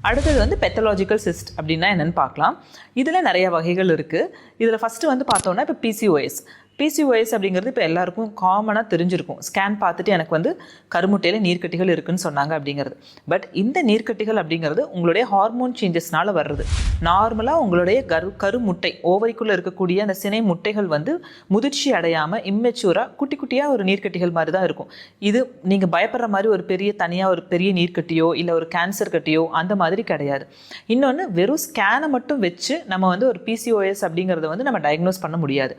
அடுத்தது வந்து pathological cyst அப்படின்னா என்னென்னு பார்க்கலாம். இதில் நிறைய வகைகள் இருக்குது. இதில் ஃபஸ்ட்டு வந்து பார்த்தோன்னா இப்போ பிசிஓஎஸ் அப்படிங்கிறது இப்போ எல்லாருக்கும் காமனாக தெரிஞ்சிருக்கும். ஸ்கேன் பார்த்துட்டு எனக்கு வந்து கருமுட்டையில் நீர்க்கட்டிகள் இருக்குதுன்னு சொன்னாங்க அப்படிங்கிறது. பட் இந்த நீர்க்கட்டிகள் அப்படிங்கிறது உங்களுடைய ஹார்மோன் சேஞ்சஸ்னால் வர்றது. நார்மலாக உங்களுடைய கருமுட்டை ஓவரிக்குள்ளே இருக்கக்கூடிய அந்த சினை முட்டைகள் வந்து முதிர்ச்சி அடையாமல் இம்மெச்சூராக குட்டி குட்டியாக ஒரு நீர்க்கட்டிகள் மாதிரி தான் இருக்கும். இது நீங்கள் பயப்படுற மாதிரி ஒரு தனியாக ஒரு பெரிய நீர்க்கட்டியோ இல்லை ஒரு கேன்சர் கட்டியோ அந்த மாதிரி கிடையாது. இன்னொன்று, வெறும் ஸ்கேனை மட்டும் வச்சு நம்ம வந்து ஒரு பிசிஓஎஸ் அப்படிங்கிறத வந்து நம்ம டயக்னோஸ் பண்ண முடியாது.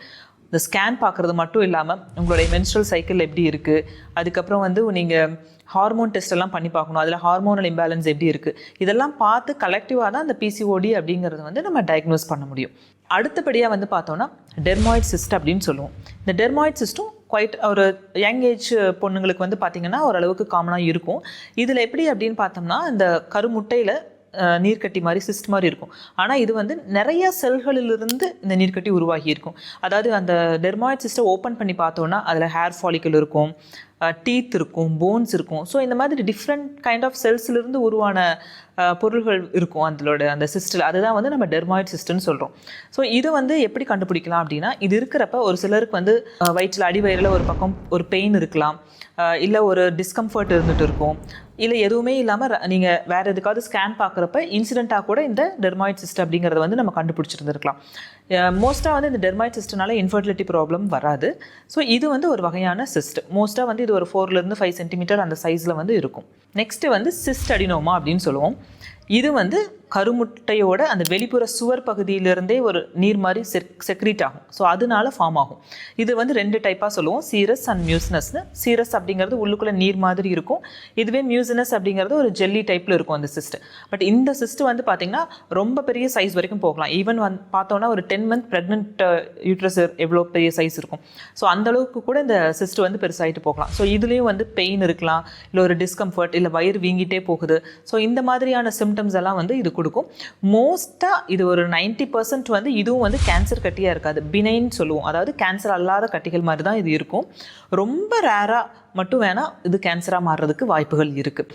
இந்த ஸ்கேன் பார்க்குறது மட்டும் இல்லாமல் உங்களுடைய மென்ஸ்ட்ரல் சைக்கிள் எப்படி இருக்குது, அதுக்கப்புறம் வந்து நீங்கள் ஹார்மோன் டெஸ்ட் எல்லாம் பண்ணி பார்க்கணும். அதில் ஹார்மோனல் இம்பேலன்ஸ் எப்படி இருக்குது, இதெல்லாம் பார்த்து கலெக்டிவாக தான் அந்த பிசிஓடி அப்படிங்கிறத வந்து நம்ம டயக்னோஸ் பண்ண முடியும். அடுத்தபடியாக வந்து பார்த்தோன்னா டெர்மாய்ட் சிஸ்ட் அப்படின்னு சொல்லுவோம். இந்த டெர்மாய்ட் சிஸ்ட்டும் குவைட் ஒரு யங் ஏஜ் பொண்ணுங்களுக்கு வந்து பார்த்திங்கன்னா ஓரளவுக்கு காமனாக இருக்கும். இதில் எப்படி அப்படின்னு பார்த்தோம்னா இந்த கருமுட்டையில் நீர்க்கட்டி மாதிரி சிஸ்ட் மாதிரி இருக்கும். ஆனால் இது வந்து நிறைய செல்களிலிருந்து இந்த நீர்க்கட்டி உருவாகி இருக்கும். அதாவது அந்த டெர்மாய்ட் சிஸ்ட்டை ஓப்பன் பண்ணி பார்த்தோன்னா அதில் ஹேர் ஃபாலிக்கல் இருக்கும், டீத் இருக்கும், போன்ஸ் இருக்கும். ஸோ இந்த மாதிரி டிஃப்ரெண்ட் கைண்ட் ஆஃப் செல்ஸ்லேருந்து உருவான பொருள்கள் இருக்கும் அந்த சிஸ்டில். அதுதான் வந்து நம்ம டெர்மாய்ட் சிஸ்ட்னு சொல்கிறோம். ஸோ இது வந்து எப்படி கண்டுபிடிக்கலாம் அப்படின்னா, இது இருக்கிறப்ப ஒரு சிலருக்கு வந்து வயிற்றில் அடிவயிறில் ஒரு பக்கம் ஒரு பெயின் இருக்கலாம், இல்லை ஒரு டிஸ்கம்ஃபர்ட் இருந்துகிட்டு இருக்கும், இல்லை எதுவுமே இல்லாமல் நீங்கள் வேறு எதுக்காவது ஸ்கேன் பார்க்குறப்ப இன்சிடெண்ட்டாக கூட இந்த டெர்மாய்ட் சிஸ்ட் அப்படிங்கிறத வந்து நம்ம கண்டுபிடிச்சிருந்துருக்கலாம். மோஸ்ட்டாக வந்து இந்த டெர்மாய்ட் சிஸ்ட்னால இன்ஃபர்டிலிட்டி ப்ராப்ளம் வராது. ஸோ இது வந்து ஒரு வகையான சிஸ்ட். மோஸ்ட்டாக வந்து இது ஒரு 4 to 5 சென்டிமீட்டர் அந்த சைஸில் வந்து இருக்கும். நெக்ஸ்ட்டு வந்து சிஸ்ட் அடினோமா அப்படின்னு சொல்லுவோம். இது வந்து கருமுட்டையோட அந்த வெளிப்புற சுவர் பகுதியிலிருந்தே ஒரு நீர் மாதிரி செக்ரீட் ஆகும். ஸோ அதனால ஃபார்ம் ஆகும். இது வந்து 2 டைப்பாக சொல்லுவோம், சீரஸ் அண்ட் மியூசினஸ்னு. சீரஸ் அப்படிங்கிறது உள்ளுக்குள்ளே நீர் மாதிரி இருக்கும். இதுவே மியூசினஸ் அப்படிங்கிறது ஒரு ஜெல்லி டைப்பில் இருக்கும் அந்த சிஸ்ட். பட் இந்த சிஸ்ட் வந்து பார்த்திங்கன்னா ரொம்ப பெரிய சைஸ் வரைக்கும் போகலாம். ஈவன் பார்த்தோன்னா ஒரு 10 month ப்ரெக்னென்ட் யூட்ரஸ் எவ்வளோ பெரிய சைஸ் இருக்கும். ஸோ அந்தளவுக்கு கூட இந்த சிஸ்ட் வந்து பெருசாகிட்டு போகலாம். ஸோ இதுலேயும் வந்து பெயின் இருக்கலாம், இல்லை ஒரு டிஸ்கம்ஃபர்ட், இல்லை வயிறு வீங்கிட்டே போகுது. ஸோ இந்த மாதிரியான சிம்டம்ஸ் எல்லாம் வந்து இது கொடுக்கும். மோஸ்ட்டாக இது ஒரு 90% வந்து இதுவும் வந்து கேன்சர் கட்டியாக இருக்காது, பினைன் சொல்லுவோம். அதாவது கேன்சர் அல்லாத கட்டிகள் மாதிரி தான் இது இருக்கும். ரொம்ப ரேராக மட்டும் வேணால் இது கேன்சராக மாறுறதுக்கு வாய்ப்புகள் இருக்குது.